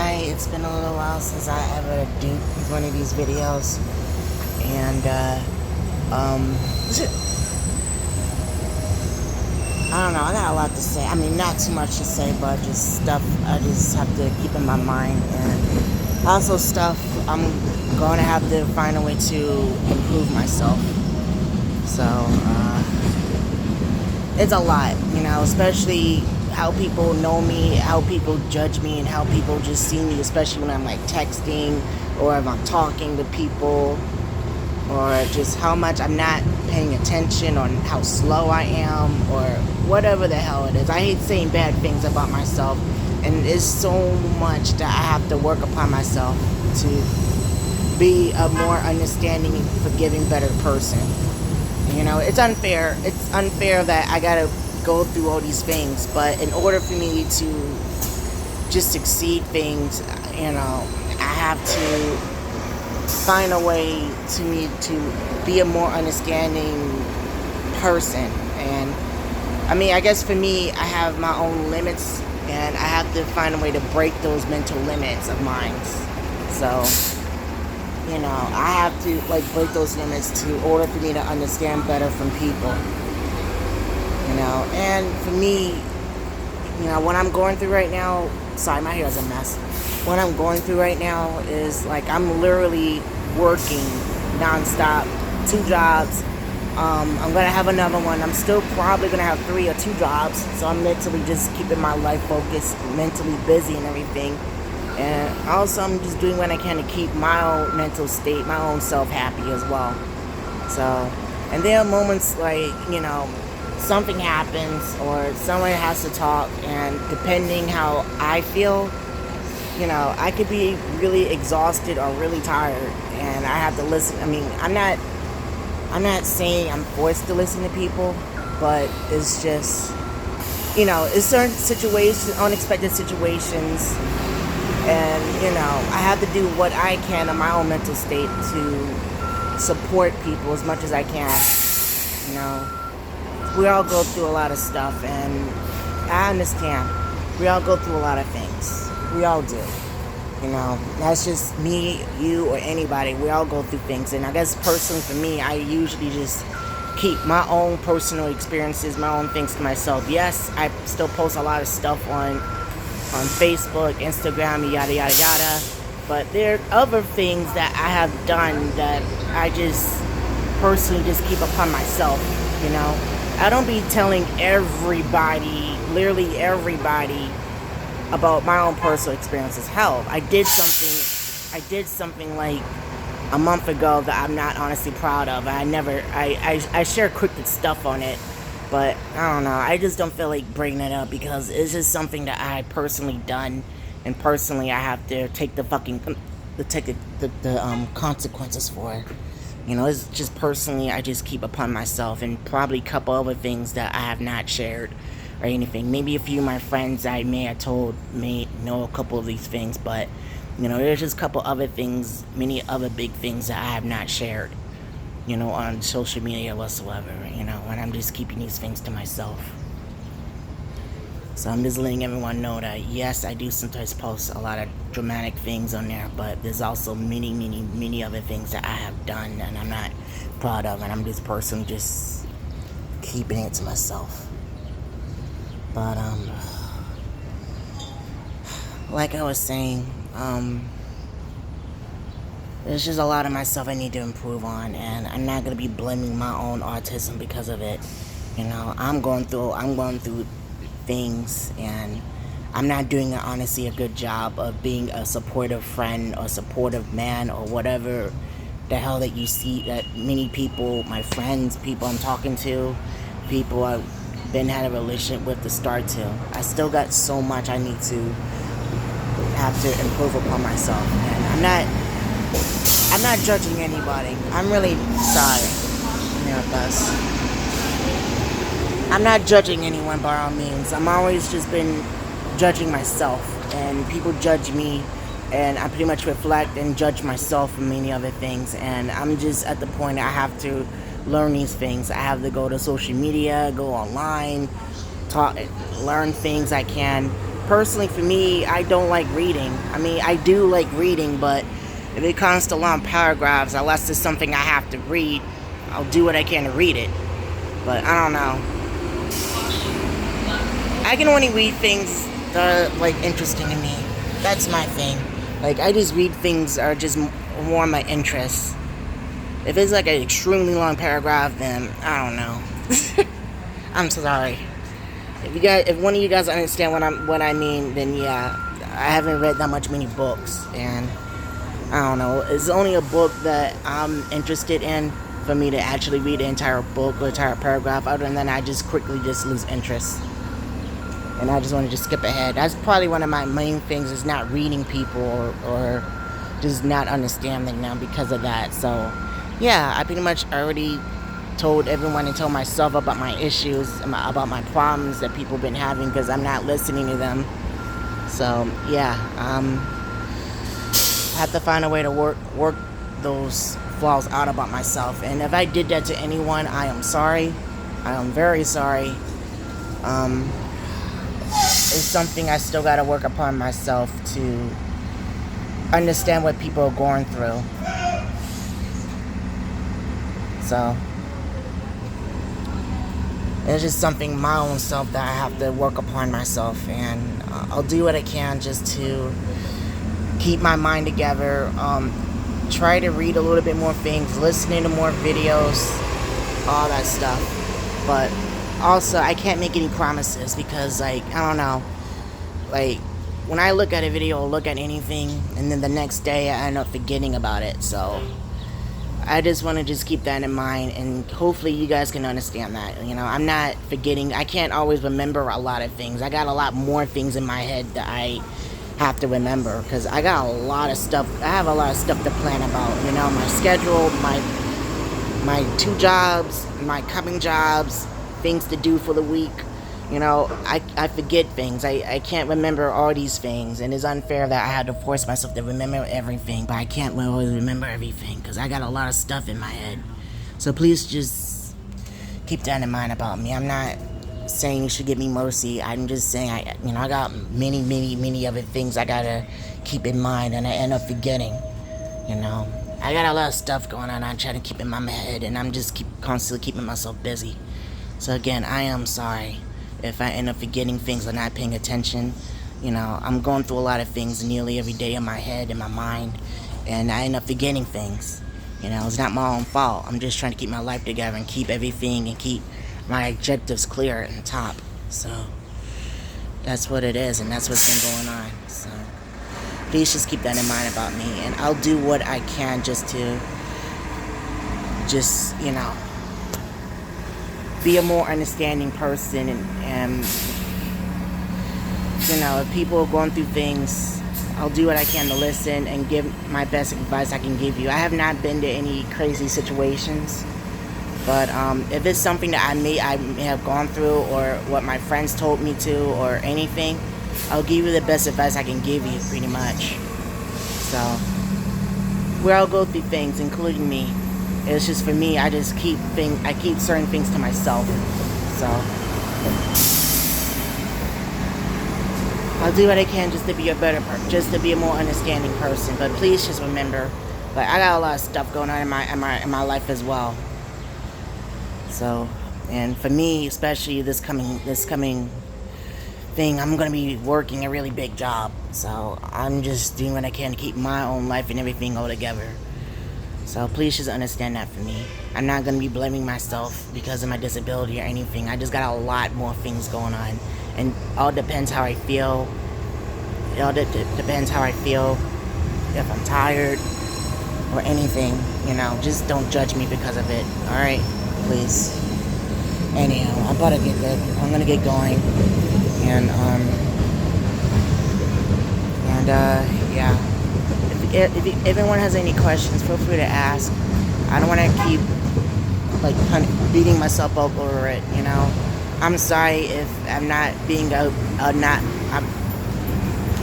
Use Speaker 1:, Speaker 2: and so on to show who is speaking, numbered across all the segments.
Speaker 1: Hi, it's been a little while since I ever did one of these videos, and um, I don't know. I got a lot to say. I mean, not too much to say, but just stuff I just have to keep in my mind, and also stuff I'm going to have to find a way to improve myself. So it's a lot, especially how people know me, how people judge me, and how people just see me, especially when I'm like texting or if I'm talking to people, or just how much I'm not paying attention on how slow I am, or whatever the hell it is. I hate saying bad things about myself, and it's so much that I have to work upon myself to be a more understanding, forgiving, better person. It's unfair. It's unfair that I gotta go through all these things, but in order for me to just succeed things, I have to find a way to me to be a more understanding person. And I mean, I guess for me, I have my own limits, and I have to find a way to break those mental limits of mine. So I have to break those limits to order for me to understand better from people. And for me, what I'm going through right now, sorry, my hair is a mess. What I'm going through right now is I'm literally working nonstop, 2 jobs. I'm gonna have another one. I'm still probably gonna have 3 or 2 jobs. So I'm mentally just keeping my life focused, mentally busy and everything. And also I'm just doing what I can to keep my own mental state, my own self happy as well. So, and there are moments something happens or someone has to talk, and depending how I feel, I could be really exhausted or really tired, and I have to listen. I mean, I'm not saying I'm forced to listen to people, but it's just, it's certain situations, unexpected situations, and, I have to do what I can in my own mental state to support people as much as I can. We all go through a lot of stuff, and I understand. We all go through a lot of things. We all do. That's just me, you, or anybody. We all go through things. And I guess personally for me, I usually just keep my own personal experiences, my own things to myself. Yes, I still post a lot of stuff on Facebook, Instagram, yada, yada, yada. But there are other things that I have done that I just personally just keep upon myself, I don't be telling everybody, literally everybody, about my own personal experiences. Hell, I did something like a month ago that I'm not honestly proud of. I share quick stuff on it, but I don't know. I just don't feel like bringing it up because it's just something that I personally done, and personally I have to take the consequences for it. It's just personally, I just keep upon myself, and probably a couple other things that I have not shared or anything. Maybe a few of my friends I may have told may know a couple of these things, but there's just a couple other things, many other big things that I have not shared, on social media whatsoever, and I'm just keeping these things to myself. So I'm just letting everyone know that yes, I do sometimes post a lot of dramatic things on there, but there's also many, many, many other things that I have done and I'm not proud of, and I'm this person just keeping it to myself. But like I was saying, there's just a lot of myself I need to improve on, and I'm not gonna be blaming my own autism because of it. I'm going through things, and I'm not doing honestly a good job of being a supportive friend or supportive man or whatever the hell that you see that many people, my friends, people I'm talking to, people I've had a relationship with to start to. I still got so much I need to have to improve upon myself, and I'm not judging anybody. I'm really sorry. I'm not judging anyone by all means. I'm always just been judging myself, and people judge me, and I pretty much reflect and judge myself for many other things, and I'm just at the point I have to learn these things. I have to go to social media, go online, talk, learn things I can, personally, for me, I don't like reading. I mean, I do like reading, but if it comes to long paragraphs, unless it's something I have to read, I'll do what I can to read it. But I don't know. I can only read things that are like interesting to me. That's my thing. Like, I just read things that are just more my interests. If it's like an extremely long paragraph, then I don't know. I'm sorry. If one of you guys understand what I mean, then yeah, I haven't read that many books, and I don't know. It's only a book that I'm interested in for me to actually read the entire book or the entire paragraph. Other than that, I just quickly just lose interest, and I just want to just skip ahead. That's probably one of my main things, is not reading people or just not understanding them because of that. So yeah, I pretty much already told everyone and told myself about my issues, about my problems that people have been having because I'm not listening to them. So yeah, I have to find a way to work those flaws out about myself. And if I did that to anyone, I am sorry. I am very sorry. It's something I still got to work upon myself to understand what people are going through. So it's just something, my own self, that I have to work upon myself, and I'll do what I can just to keep my mind together, try to read a little bit more things, listening to more videos, all that stuff. But also, I can't make any promises because, like, I don't know, like, when I look at a video or look at anything, and then the next day I end up forgetting about it. So I just want to just keep that in mind, and hopefully you guys can understand that. You know, I'm not forgetting. I can't always remember a lot of things. I got a lot more things in my head that I have to remember because I got a lot of stuff. I have a lot of stuff to plan about. You know, my schedule, my 2 jobs, my coming jobs, things to do for the week. You know, I forget things. I can't remember all these things, and it's unfair that I had to force myself to remember everything, but I can't always remember everything because I got a lot of stuff in my head. So please just keep that in mind about me. I'm not saying you should give me mercy. I'm just saying I got many other things I gotta keep in mind, and I end up forgetting. You know, I got a lot of stuff going on. I'm trying to keep in my head, and I'm just constantly keeping myself busy. So again, I am sorry if I end up forgetting things or not paying attention. You know, I'm going through a lot of things nearly every day in my head, in my mind, and I end up forgetting things. You know, it's not my own fault. I'm just trying to keep my life together and keep everything and keep my objectives clear and top. So that's what it is, and that's what's been going on. So please just keep that in mind about me, and I'll do what I can just to you know, be a more understanding person, and you know, if people are going through things, I'll do what I can to listen and give my best advice I can give you. I have not been to any crazy situations, but if it's something that I may have gone through, or what my friends told me to, or anything, I'll give you the best advice I can give you, pretty much. So we all go through things, including me. It's just, for me, I just keep certain things to myself. So I'll do what I can just to be a better person, just to be a more understanding person. But please just remember, like, I got a lot of stuff going on in my life as well. So, and for me, especially this coming thing, I'm gonna be working a really big job. So I'm just doing what I can to keep my own life and everything all together. So please just understand that for me. I'm not going to be blaming myself because of my disability or anything. I just got a lot more things going on. And all depends how I feel. It all depends how I feel. If I'm tired or anything, you know, just don't judge me because of it. Alright? Please. Anyhow, I'm about to get good. I'm going to get going. And, yeah. If anyone has any questions, feel free to ask. I don't want to keep like beating myself up over it. You know, I'm sorry if I'm not being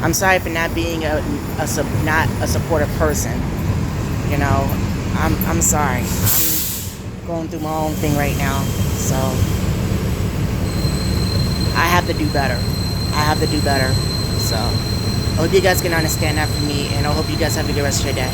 Speaker 1: I'm sorry for not being not a supportive person. You know, I'm sorry. I'm going through my own thing right now, so I have to do better. I I have to do better. So I hope you guys can understand that for me, and I hope you guys have a good rest of your day.